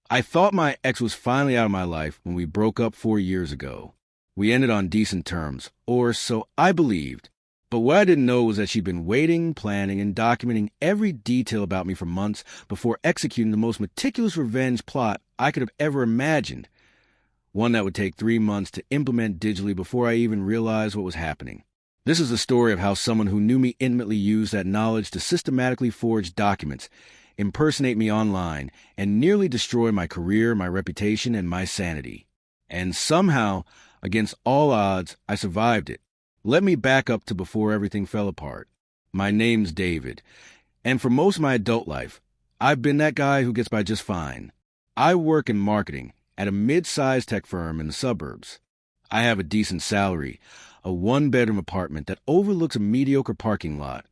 I thought my ex was finally out of my life when we broke up 4 years ago. We ended on decent terms, or so I believed. But what I didn't know was that she'd been waiting, planning, and documenting every detail about me for months before executing the most meticulous revenge plot I could have ever imagined. One that would take 3 months to implement digitally before I even realized what was happening. This is the story of how someone who knew me intimately used that knowledge to systematically forge documents, impersonate me online, and nearly destroy my career, my reputation, and my sanity. And somehow, against all odds, I survived it. Let me back up to before everything fell apart. My name's David, and for most of my adult life, I've been that guy who gets by just fine. I work in marketing at a mid-sized tech firm in the suburbs. I have a decent salary, a one-bedroom apartment that overlooks a mediocre parking lot,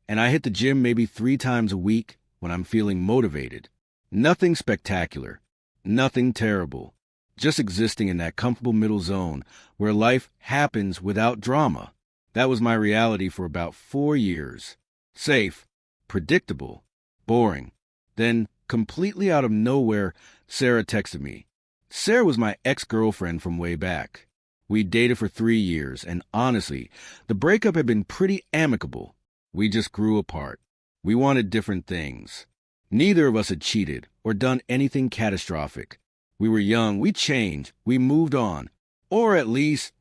and I hit the gym maybe 3 times a week when I'm feeling motivated. Nothing spectacular, nothing terrible, just existing in that comfortable middle zone where life happens without drama. That was my reality for about 4 years. Safe, predictable, boring. Then, completely out of nowhere, Sarah texted me. Sarah was my ex-girlfriend from way back. We dated for 3 years, and honestly, the breakup had been pretty amicable. We just grew apart. We wanted different things. Neither of us had cheated or done anything catastrophic. We were young, we changed, we moved on. Or at least,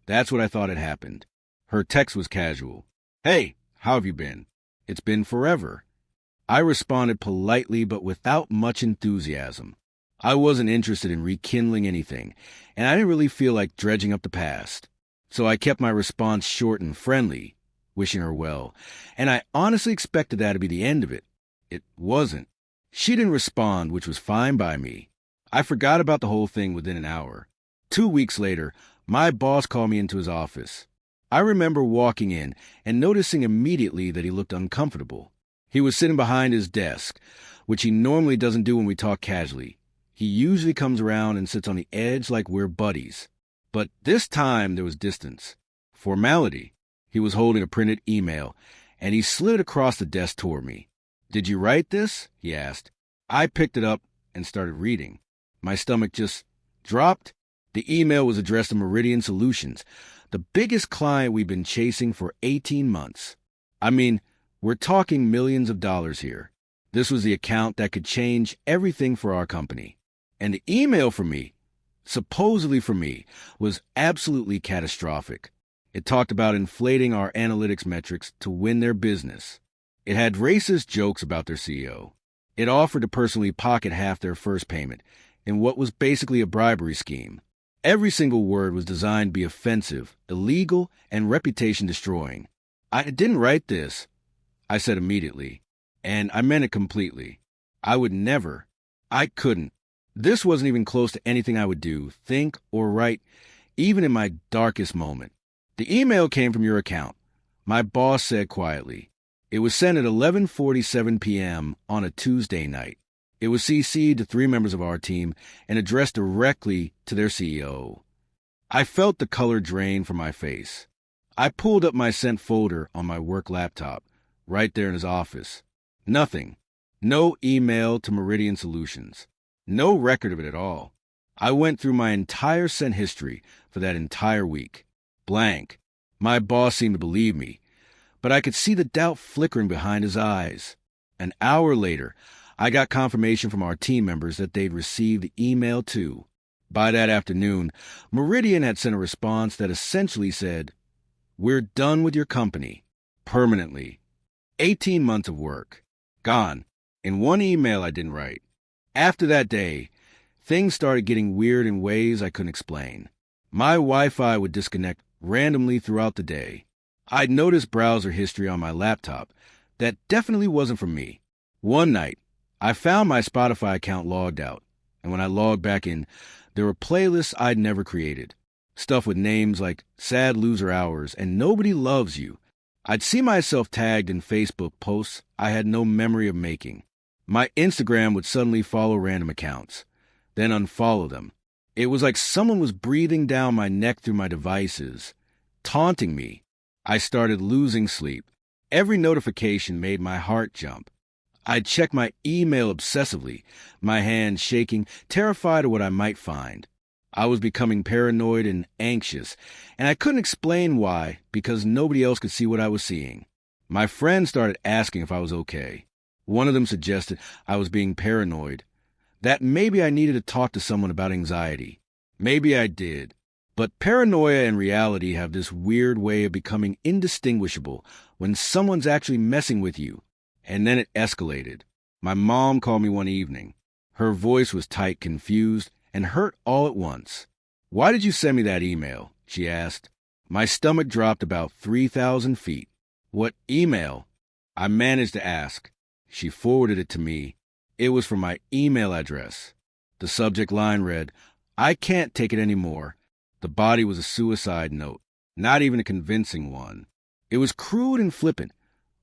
that's what I thought had happened. Her text was casual. Hey, how have you been? It's been forever. I responded politely but without much enthusiasm. I wasn't interested in rekindling anything, and I didn't really feel like dredging up the past. So I kept my response short and friendly, wishing her well, and I honestly expected that to be the end of it. It wasn't. She didn't respond, which was fine by me. I forgot about the whole thing within an hour. 2 weeks later, my boss called me into his office. I remember walking in and noticing immediately that he looked uncomfortable. He was sitting behind his desk, which he normally doesn't do when we talk casually. He usually comes around and sits on the edge like we're buddies. But this time there was distance. Formality. He was holding a printed email, and he slid across the desk toward me. Did you write this? He asked. I picked it up and started reading. My stomach just dropped. The email was addressed to Meridian Solutions, the biggest client we've been chasing for 18 months. I mean, we're talking millions of dollars here. This was the account that could change everything for our company. And the email from me, supposedly from me, was absolutely catastrophic. It talked about inflating our analytics metrics to win their business. It had racist jokes about their CEO. It offered to personally pocket half their first payment in what was basically a bribery scheme. Every single word was designed to be offensive, illegal, and reputation-destroying. I didn't write this, I said immediately, and I meant it completely. I would never. I couldn't. This wasn't even close to anything I would do, think, or write, even in my darkest moment. The email came from your account, my boss said quietly. It was sent at 11:47 p.m. on a Tuesday night. It was CC'd to 3 members of our team and addressed directly to their CEO. I felt the color drain from my face. I pulled up my sent folder on my work laptop, right there in his office. Nothing. No email to Meridian Solutions. No record of it at all. I went through my entire sent history for that entire week. Blank. My boss seemed to believe me, but I could see the doubt flickering behind his eyes. An hour later, I got confirmation from our team members that they'd received the email too. By that afternoon, Meridian had sent a response that essentially said, "We're done with your company. Permanently. 18 months of work. Gone. In one email I didn't write. After that day, things started getting weird in ways I couldn't explain. My Wi-Fi would disconnect randomly throughout the day. I'd noticed browser history on my laptop that definitely wasn't from me. One night, I found my Spotify account logged out, and when I logged back in, there were playlists I'd never created. Stuff with names like Sad Loser Hours and Nobody Loves You. I'd see myself tagged in Facebook posts I had no memory of making. My Instagram would suddenly follow random accounts, then unfollow them. It was like someone was breathing down my neck through my devices, taunting me. I started losing sleep. Every notification made my heart jump. I'd check my email obsessively, my hands shaking, terrified of what I might find. I was becoming paranoid and anxious, and I couldn't explain why because nobody else could see what I was seeing. My friends started asking if I was okay. One of them suggested I was being paranoid, that maybe I needed to talk to someone about anxiety. Maybe I did. But paranoia and reality have this weird way of becoming indistinguishable when someone's actually messing with you. And then it escalated. My mom called me one evening. Her voice was tight, confused, and hurt all at once. "Why did you send me that email?" she asked. My stomach dropped about 3,000 feet. "What email?" I managed to ask. She forwarded it to me. It was from my email address. The subject line read, "I can't take it anymore." The body was a suicide note, not even a convincing one. It was crude and flippant,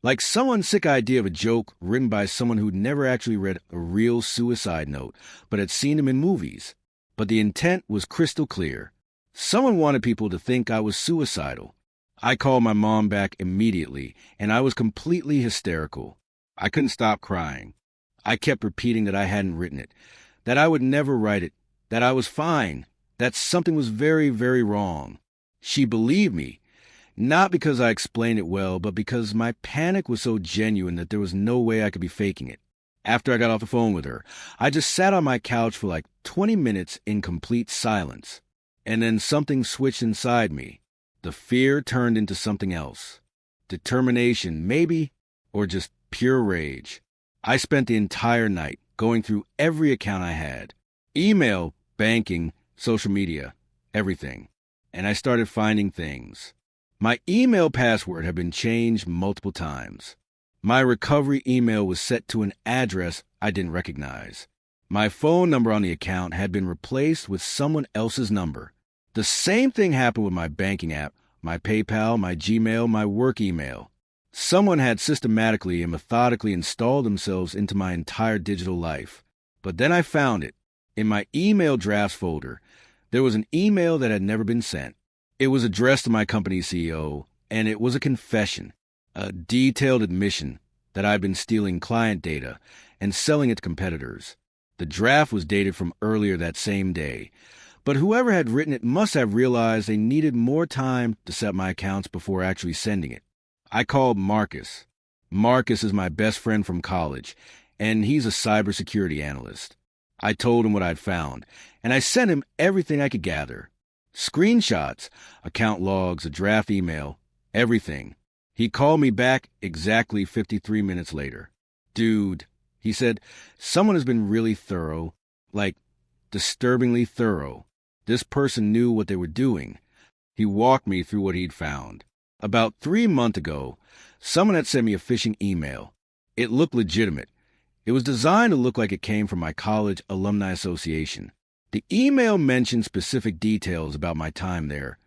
like someone's sick idea of a joke written by someone who'd never actually read a real suicide note, but had seen them in movies. But the intent was crystal clear. Someone wanted people to think I was suicidal. I called my mom back immediately, and I was completely hysterical. I couldn't stop crying. I kept repeating that I hadn't written it, that I would never write it, that I was fine, that something was very, very wrong. She believed me, not because I explained it well, but because my panic was so genuine that there was no way I could be faking it. After I got off the phone with her, I just sat on my couch for like 20 minutes in complete silence. And then something switched inside me. The fear turned into something else. Determination, maybe, or just pure rage. I spent the entire night going through every account I had. Email, banking, social media, everything. And I started finding things. My email password had been changed multiple times. My recovery email was set to an address I didn't recognize. My phone number on the account had been replaced with someone else's number. The same thing happened with my banking app, my PayPal, my Gmail, my work email. Someone had systematically and methodically installed themselves into my entire digital life. But then I found it. In my email drafts folder, there was an email that had never been sent. It was addressed to my company's CEO, and it was a confession, a detailed admission that I'd been stealing client data and selling it to competitors. The draft was dated from earlier that same day, but whoever had written it must have realized they needed more time to set my accounts before actually sending it. I called Marcus. Marcus is my best friend from college, and he's a cybersecurity analyst. I told him what I'd found, and I sent him everything I could gather. Screenshots, account logs, a draft email, everything. He called me back exactly 53 minutes later. "Dude," he said, "someone has been really thorough, like disturbingly thorough. This person knew what they were doing." He walked me through what he'd found. About 3 months ago, someone had sent me a phishing email. It looked legitimate. It was designed to look like it came from my college alumni association. The email mentioned specific details about my time there,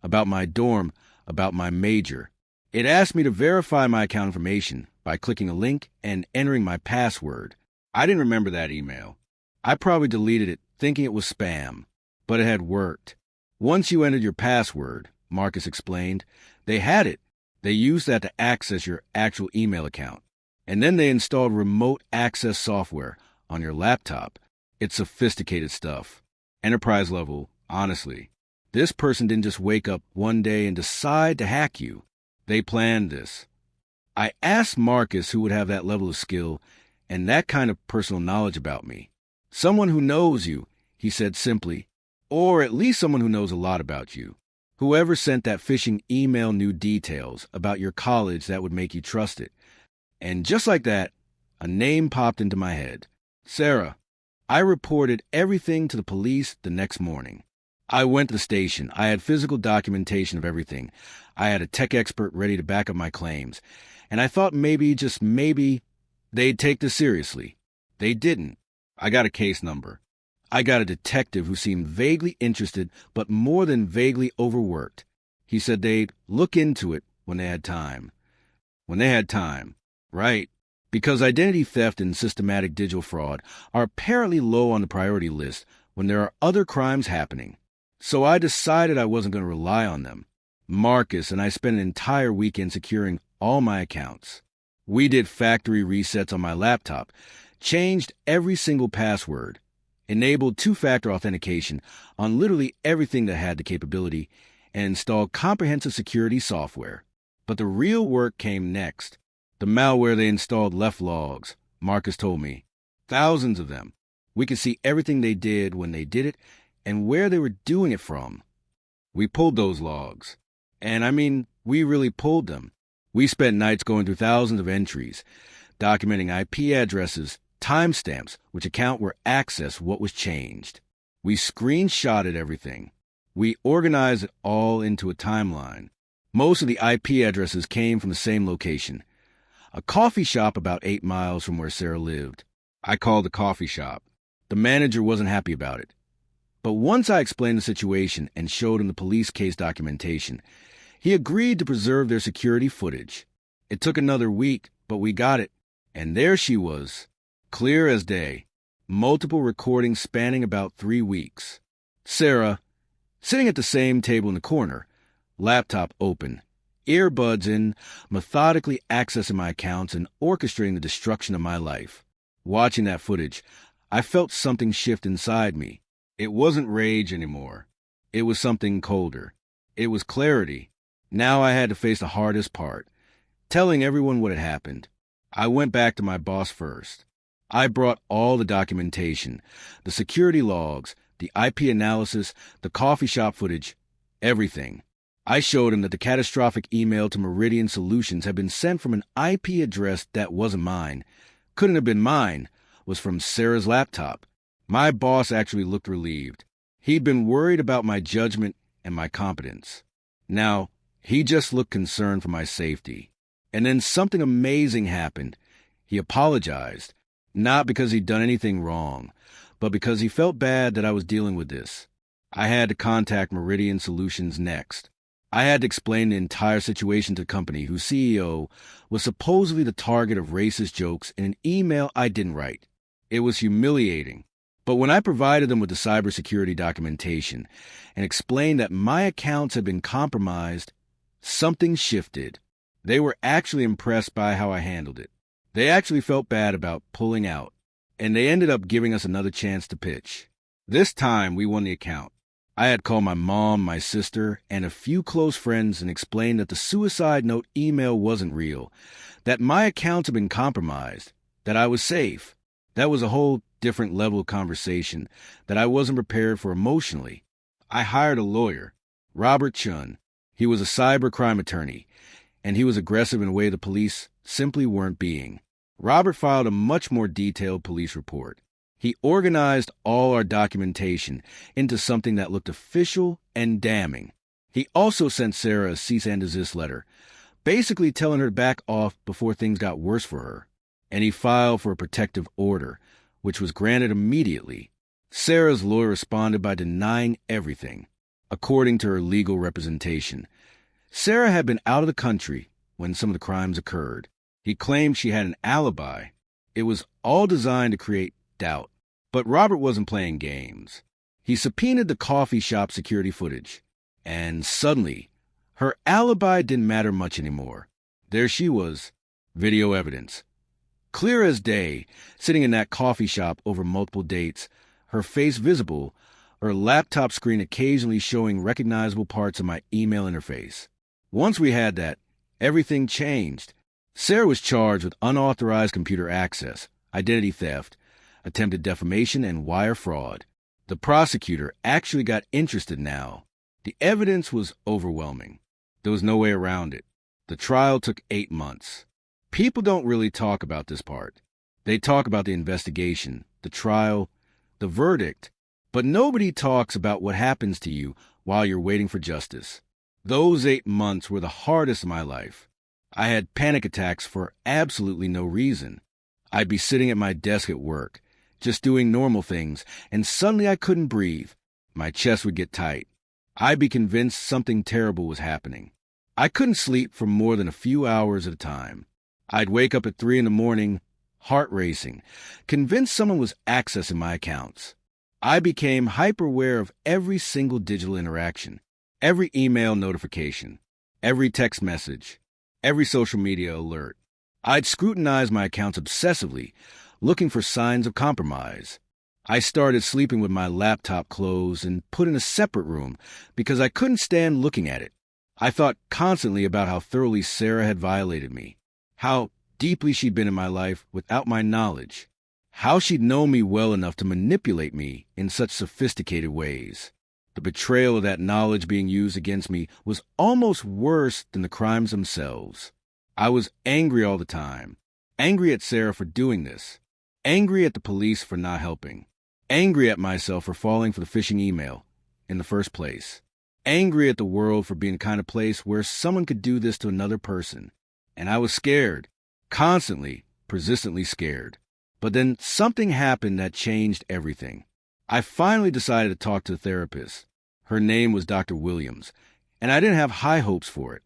about my dorm, about my major. It asked me to verify my account information by clicking a link and entering my password. I didn't remember that email. I probably deleted it thinking it was spam, but it had worked. Once you entered your password, Marcus explained, they had it. They used that to access your actual email account. And then they installed remote access software on your laptop. It's sophisticated stuff. Enterprise level, honestly. This person didn't just wake up one day and decide to hack you. They planned this. I asked Marcus who would have that level of skill and that kind of personal knowledge about me. "Someone who knows you," he said simply, "or at least someone who knows a lot about you. Whoever sent that phishing email knew details about your college that would make you trust it." And just like that, a name popped into my head. Sarah. I reported everything to the police the next morning. I went to the station. I had physical documentation of everything. I had a tech expert ready to back up my claims. And I thought maybe, just maybe, they'd take this seriously. They didn't. I got a case number. I got a detective who seemed vaguely interested, but more than vaguely overworked. He said they'd look into it when they had time. When they had time. Right. Because identity theft and systematic digital fraud are apparently low on the priority list when there are other crimes happening. So I decided I wasn't going to rely on them. Marcus and I spent an entire weekend securing all my accounts. We did factory resets on my laptop, changed every single password, enabled two-factor authentication on literally everything that had the capability, and installed comprehensive security software. But the real work came next. The malware they installed left logs, Marcus told me. Thousands of them. We could see everything they did when they did it and where they were doing it from. We pulled those logs. And I mean, we really pulled them. We spent nights going through thousands of entries, documenting IP addresses, timestamps, which account where access what was changed. We screenshotted everything. We organized it all into a timeline. Most of the IP addresses came from the same location, a coffee shop about 8 miles from where Sarah lived. I called the coffee shop. The manager wasn't happy about it. But once I explained the situation and showed him the police case documentation, he agreed to preserve their security footage. It took another week, but we got it. And there she was, clear as day, multiple recordings spanning about 3 weeks. Sarah, sitting at the same table in the corner, laptop open, earbuds in, methodically accessing my accounts and orchestrating the destruction of my life. Watching that footage, I felt something shift inside me. It wasn't rage anymore. It was something colder. It was clarity. Now I had to face the hardest part, telling everyone what had happened. I went back to my boss first. I brought all the documentation, the security logs, the IP analysis, the coffee shop footage, everything. I showed him that the catastrophic email to Meridian Solutions had been sent from an IP address that wasn't mine. Couldn't have been mine, was from Sarah's laptop. My boss actually looked relieved. He'd been worried about my judgment and my competence. Now, he just looked concerned for my safety. And then something amazing happened. He apologized, not because he'd done anything wrong, but because he felt bad that I was dealing with this. I had to contact Meridian Solutions next. I had to explain the entire situation to the company whose CEO was supposedly the target of racist jokes in an email I didn't write. It was humiliating. But when I provided them with the cybersecurity documentation and explained that my accounts had been compromised, something shifted. They were actually impressed by how I handled it. They actually felt bad about pulling out, and they ended up giving us another chance to pitch. This time, we won the account. I had called my mom, my sister, and a few close friends and explained that the suicide note email wasn't real, that my accounts had been compromised, that I was safe. That was a whole different level of conversation that I wasn't prepared for emotionally. I hired a lawyer, Robert Chun. He was a cybercrime attorney, and he was aggressive in a way the police simply weren't being. Robert filed a much more detailed police report. He organized all our documentation into something that looked official and damning. He also sent Sarah a cease and desist letter, basically telling her to back off before things got worse for her. And he filed for a protective order, which was granted immediately. Sarah's lawyer responded by denying everything, according to her legal representation. Sarah had been out of the country when some of the crimes occurred. He claimed she had an alibi. It was all designed to create doubt. But Robert wasn't playing games. He subpoenaed the coffee shop security footage. And suddenly, her alibi didn't matter much anymore. There she was, video evidence. Clear as day, sitting in that coffee shop over multiple dates, her face visible, her laptop screen occasionally showing recognizable parts of my email interface. Once we had that, everything changed. Sarah was charged with unauthorized computer access, identity theft, attempted defamation, and wire fraud. The prosecutor actually got interested now. The evidence was overwhelming. There was no way around it. The trial took 8 months. People don't really talk about this part. They talk about the investigation, the trial, the verdict, but nobody talks about what happens to you while you're waiting for justice. Those 8 months were the hardest of my life. I had panic attacks for absolutely no reason. I'd be sitting at my desk at work, just doing normal things, and suddenly I couldn't breathe. My chest would get tight. I'd be convinced something terrible was happening. I couldn't sleep for more than a few hours at a time. I'd wake up at 3 in the morning, heart racing, convinced someone was accessing my accounts. I became hyper-aware of every single digital interaction, every email notification, every text message, every social media alert. I'd scrutinized my accounts obsessively, looking for signs of compromise. I started sleeping with my laptop closed and put in a separate room because I couldn't stand looking at it. I thought constantly about how thoroughly Sarah had violated me, how deeply she'd been in my life without my knowledge, how she'd known me well enough to manipulate me in such sophisticated ways. The betrayal of that knowledge being used against me was almost worse than the crimes themselves. I was angry all the time, angry at Sarah for doing this, angry at the police for not helping, angry at myself for falling for the phishing email in the first place, angry at the world for being the kind of place where someone could do this to another person. And I was scared, constantly, persistently scared. But then something happened that changed everything. I finally decided to talk to a therapist. Her name was Dr. Williams, and I didn't have high hopes for it.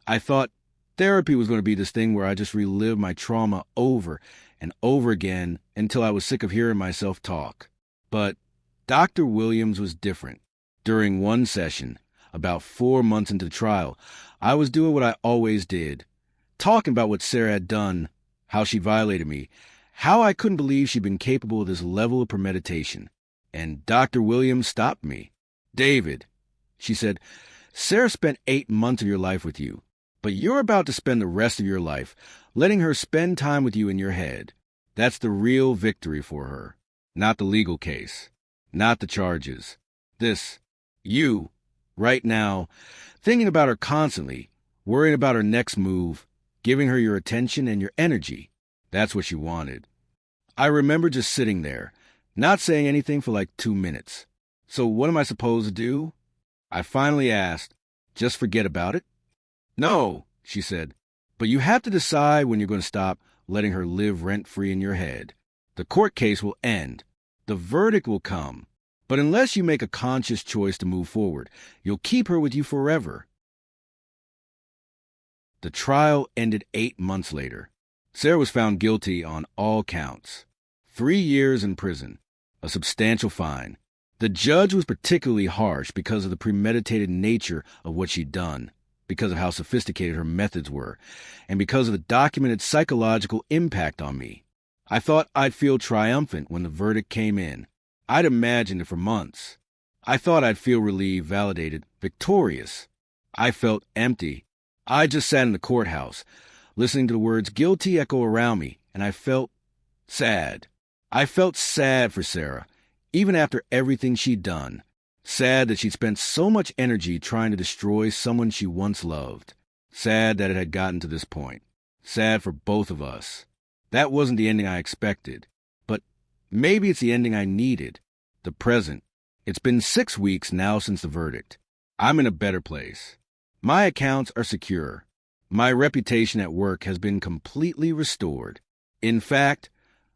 I thought therapy was going to be this thing where I just relived my trauma over and over again until I was sick of hearing myself talk. But Dr. Williams was different. During one session, about 4 months into the trial, I was doing what I always did, talking about what Sarah had done, how she violated me, how I couldn't believe she'd been capable of this level of premeditation. And Dr. Williams stopped me. "David," she said, "Sarah spent 8 months of your life with you, but you're about to spend the rest of your life letting her spend time with you in your head. That's the real victory for her, not the legal case, not the charges. You, right now, thinking about her constantly, worrying about her next move, giving her your attention and your energy. That's what she wanted." I remember just sitting there, not saying anything for like 2 minutes. "So what am I supposed to do?" I finally asked. "Just forget about it?" "No," she said, "but you have to decide when you're going to stop letting her live rent-free in your head. The court case will end. The verdict will come. But unless you make a conscious choice to move forward, you'll keep her with you forever." The trial ended 8 months later. Sarah was found guilty on all counts. 3 years in prison, a substantial fine. The judge was particularly harsh because of the premeditated nature of what she'd done, because of how sophisticated her methods were, and because of the documented psychological impact on me. I thought I'd feel triumphant when the verdict came in. I'd imagined it for months. I thought I'd feel relieved, validated, victorious. I felt empty. I just sat in the courthouse, listening to the words guilty echo around me, and I felt sad. I felt sad for Sarah, even after everything she'd done. Sad that she'd spent so much energy trying to destroy someone she once loved. Sad that it had gotten to this point. Sad for both of us. That wasn't the ending I expected. But maybe it's the ending I needed. The present. It's been 6 weeks now since the verdict. I'm in a better place. My accounts are secure. My reputation at work has been completely restored. In fact,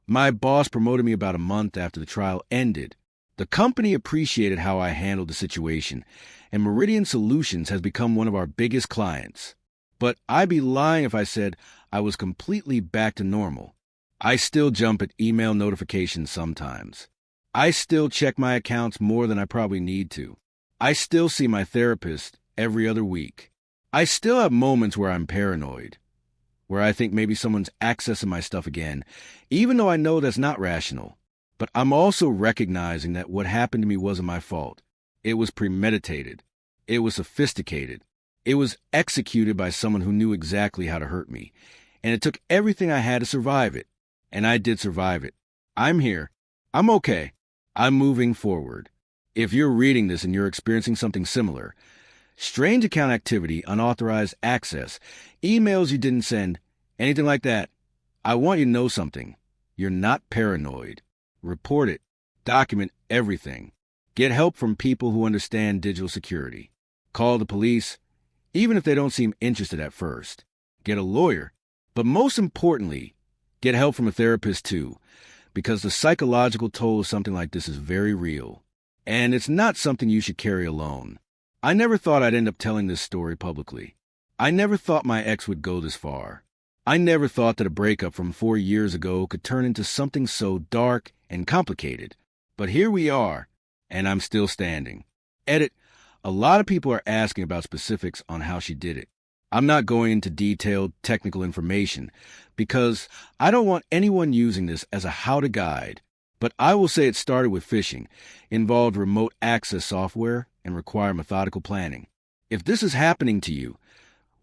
my boss promoted me about a month after the trial ended. The company appreciated how I handled the situation, and Meridian Solutions has become one of our biggest clients. But I'd be lying if I said I was completely back to normal. I still jump at email notifications sometimes. I still check my accounts more than I probably need to. I still see my therapist every other week. I still have moments where I'm paranoid, where I think maybe someone's accessing my stuff again, even though I know that's not rational. But I'm also recognizing that what happened to me wasn't my fault. It was premeditated. It was sophisticated. It was executed by someone who knew exactly how to hurt me. And it took everything I had to survive it. And I did survive it. I'm here. I'm okay. I'm moving forward. If you're reading this and you're experiencing something similar, strange account activity, unauthorized access, emails you didn't send, anything like that, I want you to know something. You're not paranoid. Report it. Document everything. Get help from people who understand digital security. Call the police, even if they don't seem interested at first. Get a lawyer. But most importantly, get help from a therapist too, because the psychological toll of something like this is very real. And it's not something you should carry alone. I never thought I'd end up telling this story publicly. I never thought my ex would go this far. I never thought that a breakup from 4 years ago could turn into something so dark and complicated. But here we are, and I'm still standing. Edit, a lot of people are asking about specifics on how she did it. I'm not going into detailed technical information because I don't want anyone using this as a how-to guide. But I will say it started with phishing, involved remote access software, and required methodical planning. If this is happening to you,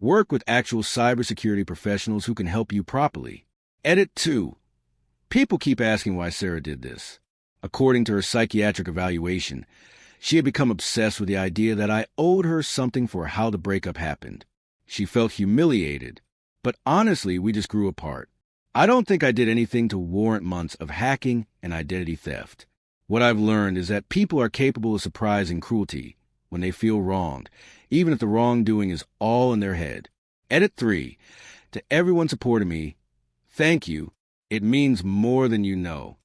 work with actual cybersecurity professionals who can help you properly. Edit 2. People keep asking why Sarah did this. According to her psychiatric evaluation, she had become obsessed with the idea that I owed her something for how the breakup happened. She felt humiliated, but honestly, we just grew apart. I don't think I did anything to warrant months of hacking and identity theft. What I've learned is that people are capable of surprising cruelty when they feel wronged, even if the wrongdoing is all in their head. Edit 3. To everyone supporting me, thank you. It means more than you know.